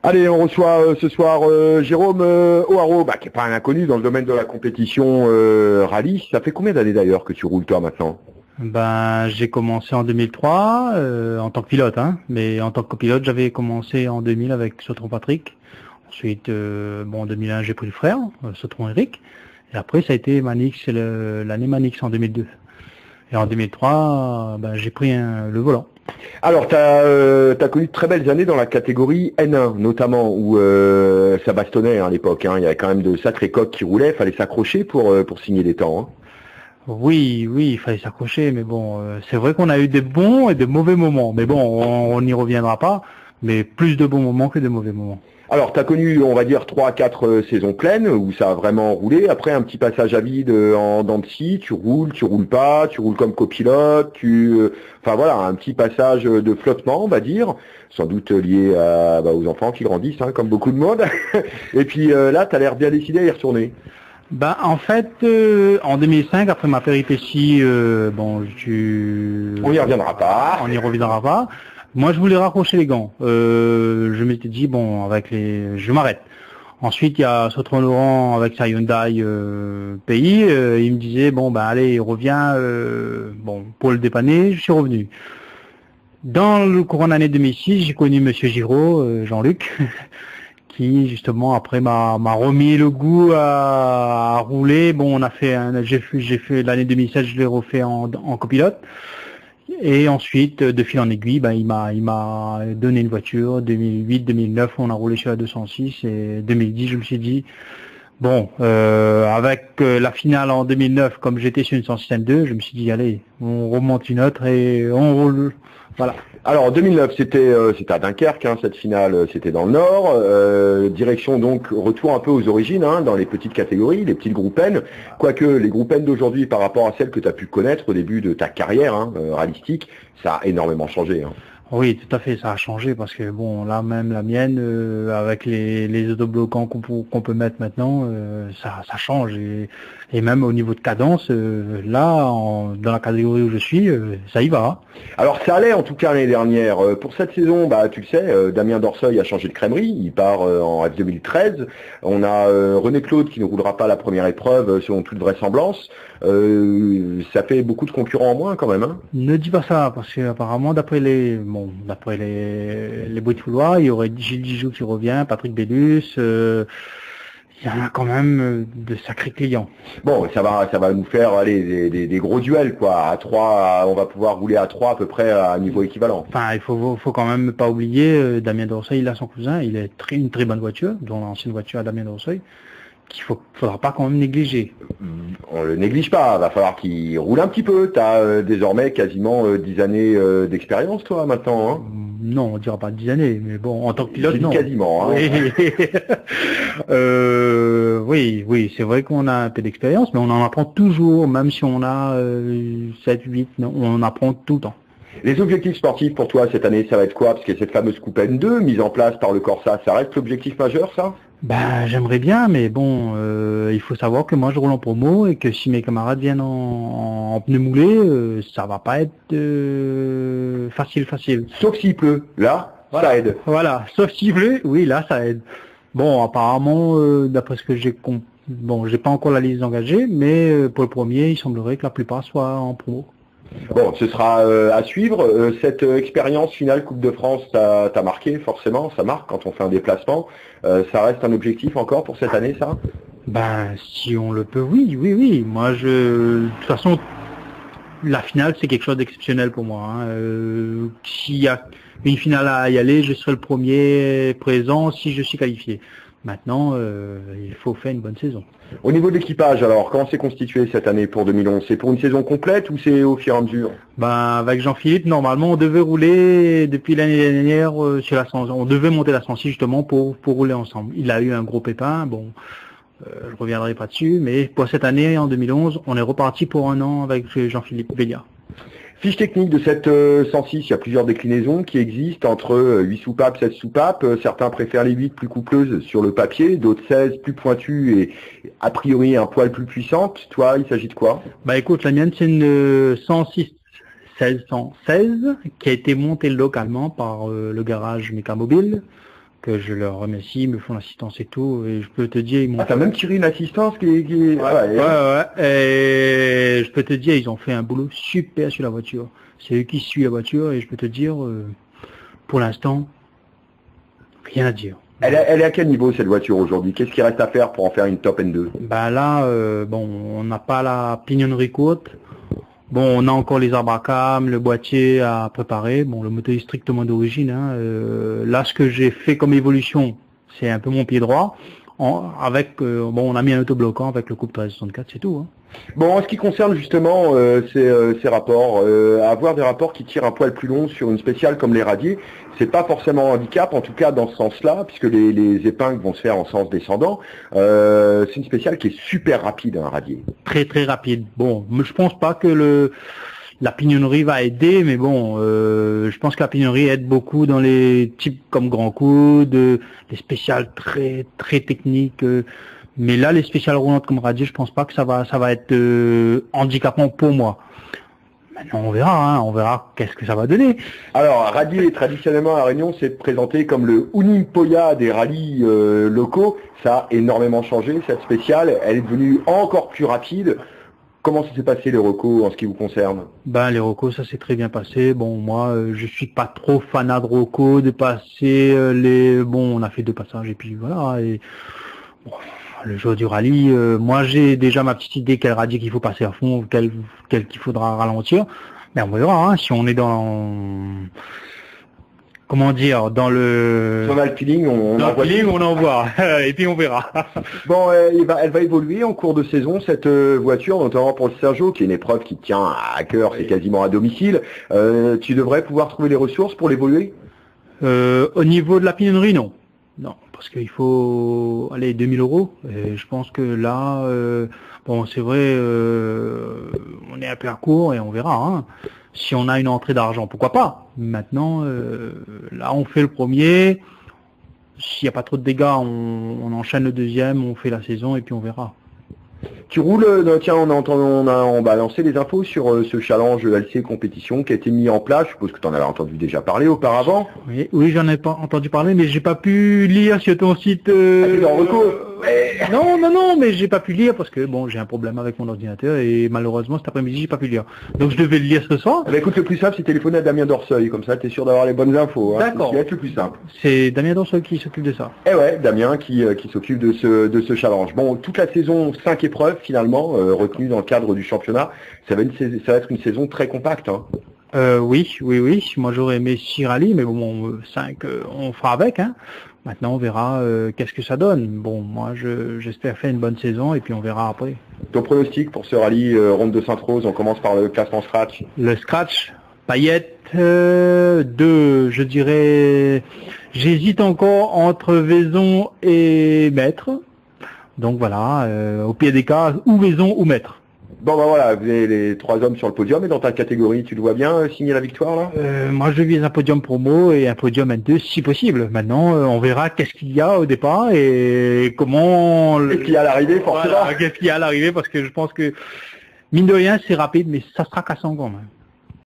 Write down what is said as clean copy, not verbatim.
Allez, on reçoit ce soir Jérôme O'Haraud, qui est pas un inconnu dans le domaine de la compétition rallye. Ça fait combien d'années d'ailleurs que tu roules toi maintenant? J'ai commencé en 2003 en tant que pilote, mais en tant que copilote, j'avais commencé en 2000 avec Sautron Patrick. Ensuite, en 2001, j'ai pris le frère, Sautron Eric. Et après, ça a été Manix, c'est l'année Manix en 2002. Et en 2003, j'ai pris le volant. Alors, tu as connu de très belles années dans la catégorie N1, notamment, où ça bastonnait à l'époque. Il y avait quand même de sacrés coqs qui roulaient, il fallait s'accrocher pour signer des temps. Oui, il fallait s'accrocher, mais c'est vrai qu'on a eu des bons et des mauvais moments. Mais bon, on n'y reviendra pas, mais plus de bons moments que de mauvais moments. Alors, tu as connu, on va dire, 3 à 4 saisons pleines où ça a vraiment roulé. Après, un petit passage à vide en dents de scie, tu roules pas, tu roules comme copilote, un petit passage de flottement, on va dire, sans doute lié aux enfants qui grandissent, comme beaucoup de monde. Et puis là, tu as l'air bien décidé à y retourner. En fait, en 2005, après ma péripétie, On n'y reviendra pas. On n'y reviendra pas. Moi, je voulais raccrocher les gants. Je m'étais dit, je m'arrête. Ensuite, il y a Sautron Laurent avec sa Hyundai pays. Il me disait, allez, reviens. Pour le dépanner, je suis revenu. Dans le courant de l'année 2006, j'ai connu Monsieur Giraud, Jean-Luc, qui justement après m'a remis le goût à rouler. J'ai fait l'année 2007, je l'ai refait en copilote. Et ensuite, de fil en aiguille, il m'a donné une voiture. 2008, 2009, on a roulé sur la 206 et 2010, je me suis dit, avec la finale en 2009, comme j'étais sur une 106M2, je me suis dit, allez, on remonte une autre et on roule. Voilà. Alors en 2009, c'était à Dunkerque, cette finale, c'était dans le Nord. Direction donc retour un peu aux origines, dans les petites catégories, les petites groupes N. Quoique les groupes N d'aujourd'hui, par rapport à celles que tu as pu connaître au début de ta carrière rallyistique, ça a énormément changé. Oui, tout à fait, ça a changé parce que là même la mienne, avec les autobloquants qu'on peut mettre maintenant, ça change et même au niveau de cadence, dans la catégorie où je suis, ça y va. Alors ça allait en tout cas l'année dernière. Pour cette saison, tu le sais, Damien Dorseuil a changé de crèmerie, il part en F2013. On a René Claude qui ne roulera pas la première épreuve selon toute vraisemblance. Ça fait beaucoup de concurrents en moins quand même. Ne dis pas ça parce que apparemment d'après les bruits de couloir, il y aurait Gilles Dijou qui revient, Patrick Bellus. Il y en a quand même de sacrés clients. Bon, ça va nous faire des gros duels quoi. À 3, on va pouvoir rouler à 3 à peu près à un niveau équivalent. Enfin, il faut quand même pas oublier Damien Dorseuil, il a son cousin, il a une très bonne voiture, dont l'ancienne voiture à Damien Dorseuil, qu'il faudra pas quand même négliger. On le néglige pas, va falloir qu'il roule un petit peu. T'as désormais quasiment 10 années d'expérience toi maintenant. Non, on dira pas 10 années, mais en tant que pilote, non. Quasiment. Oui, c'est vrai qu'on a un peu d'expérience, mais on en apprend toujours, même si on a 7, 8, on apprend tout le temps. Les objectifs sportifs pour toi cette année, ça va être quoi? Parce que cette fameuse Coupe N2 mise en place par le Corsa, ça reste l'objectif majeur, ça? J'aimerais bien, mais il faut savoir que moi je roule en promo et que si mes camarades viennent en pneus moulés, ça va pas être facile. Sauf s'il pleut, là, ça aide. Voilà, sauf s'il pleut, oui, là ça aide. Apparemment, d'après ce que j'ai j'ai pas encore la liste engagée, mais pour le premier, il semblerait que la plupart soient en promo. Bon, ce sera à suivre. Cette expérience finale Coupe de France t'a marqué forcément, ça marque quand on fait un déplacement. Ça reste un objectif encore pour cette année, ça? Si on le peut, oui. Moi, de toute façon, la finale c'est quelque chose d'exceptionnel pour moi. S'il y a une finale à y aller, je serai le premier présent si je suis qualifié. Maintenant, il faut faire une bonne saison. Au niveau de l'équipage, alors, comment c'est constitué cette année pour 2011? C'est pour une saison complète ou c'est au fur et à mesure? Avec Jean-Philippe, normalement, on devait rouler depuis l'année dernière sur la 100. On devait monter la 106 justement pour rouler ensemble. Il a eu un gros pépin, je reviendrai pas dessus, mais pour cette année, en 2011, on est reparti pour un an avec Jean-Philippe Béliard. Fiche technique de cette 106, il y a plusieurs déclinaisons qui existent entre 8 soupapes, 16 soupapes. Certains préfèrent les 8 plus coupleuses sur le papier, d'autres 16 plus pointues et a priori un poil plus puissante. Toi, il s'agit de quoi? Écoute, la mienne c'est une 106 1616 qui a été montée localement par le garage Mécamobile que je leur remercie, ils me font l'assistance et tout, et je peux te dire, ils m'ont... Ah, t'as même tiré une assistance qui... Ouais, et je peux te dire, ils ont fait un boulot super sur la voiture. C'est eux qui suivent la voiture, et je peux te dire, pour l'instant, rien à dire. Elle est à quel niveau cette voiture aujourd'hui? Qu'est-ce qu'il reste à faire pour en faire une top N2? Ben là, bon, on n'a pas la pignonnerie courte. Bon, on a encore les arbres à cam, le boîtier à préparer. Bon, le moteur est strictement d'origine. Hein. Là, ce que j'ai fait comme évolution, c'est un peu mon pied droit. Bon, on a mis un autobloquant avec le coupe 1364, c'est tout. Hein. Bon, en ce qui concerne justement ces rapports, avoir des rapports qui tirent un poil plus long sur une spéciale comme les radiers, c'est pas forcément un handicap, en tout cas dans ce sens-là, puisque les épingles vont se faire en sens descendant. C'est une spéciale qui est super rapide, un radier. Très très rapide. Bon, je pense pas que la pignonnerie va aider, mais bon, je pense que la pignonnerie aide beaucoup dans les types comme Grand Coude, les spéciales très très techniques. Mais là, les spéciales roulantes comme radier, je pense pas que ça va être handicapant pour moi. Maintenant, on verra qu'est-ce que ça va donner. Alors, radier, traditionnellement à Réunion, c'est présenté comme le Unimpoya des rallyes locaux. Ça a énormément changé, cette spéciale. Elle est devenue encore plus rapide. Comment ça s'est passé les recos en ce qui vous concerne? Ben les recos, ça s'est très bien passé. Bon, moi je suis pas trop fanat de recos, de passer on a fait 2 passages et puis voilà. Et bon, le jour du rallye, moi j'ai déjà ma petite idée quel radier qu'il faut passer à fond, quel qu'il faudra ralentir. Mais on verra, hein, si on est dans dans le... Sur le feeling, on envoie, et puis on verra. Bon, elle va évoluer en cours de saison, cette voiture, notamment pour le Sergio, qui est une épreuve qui tient à cœur, c'est quasiment à domicile. Tu devrais pouvoir trouver les ressources pour l'évoluer? Au niveau de la pignonnerie, non. Non, parce qu'il faut aller 2000 €. Et je pense que là, bon, c'est vrai, on est un peu à court et on verra. Hein. Si on a une entrée d'argent, pourquoi pas. Maintenant, là, on fait le premier. S'il n'y a pas trop de dégâts, on enchaîne le deuxième, on fait la saison et puis on verra. Tu roules, tiens, on va lancer les infos sur ce challenge LC compétition qui a été mis en place. Je suppose que tu en avais entendu déjà parler auparavant. Oui, j'en ai pas entendu parler, mais j'ai pas pu lire sur ton site. Non, mais j'ai pas pu lire parce que bon, j'ai un problème avec mon ordinateur et malheureusement cet après-midi j'ai pas pu lire. Donc je devais le lire ce soir. Eh ben, écoute, le plus simple c'est téléphoner à Damien Dorseuil, comme ça t'es sûr d'avoir les bonnes infos. Hein. D'accord. C'est le plus simple. C'est Damien Dorseuil qui s'occupe de ça. Eh ouais, Damien qui s'occupe de ce challenge. Bon, toute la saison, 5 épreuves finalement retenues dans le cadre du championnat. Ça va être une saison très compacte. Hein. Oui. Moi j'aurais aimé 6 rallyes, mais bon, 5, on fera avec. Hein. Maintenant, on verra qu'est-ce que ça donne. Bon, moi, j'espère faire une bonne saison et puis on verra après. Ton pronostic pour ce rallye Ronde de Sainte-Rose, on commence par le classement scratch. Le scratch, Payette 2, je dirais. J'hésite encore entre Vaison et Maître. Donc voilà, au pied des cas, ou Vaison ou Maître. Bon bah voilà, vous avez les 3 hommes sur le podium et dans ta catégorie, tu le vois bien signer la victoire là? Moi je vise un podium promo et un podium N2 si possible. Maintenant on verra qu'est-ce qu'il y a au départ et comment... Qu'est-ce qu'il y a à l'arrivée forcément? Voilà, qu'est-ce qu'il y a à l'arrivée parce que je pense que mine de rien c'est rapide mais ça sera cassant quand même.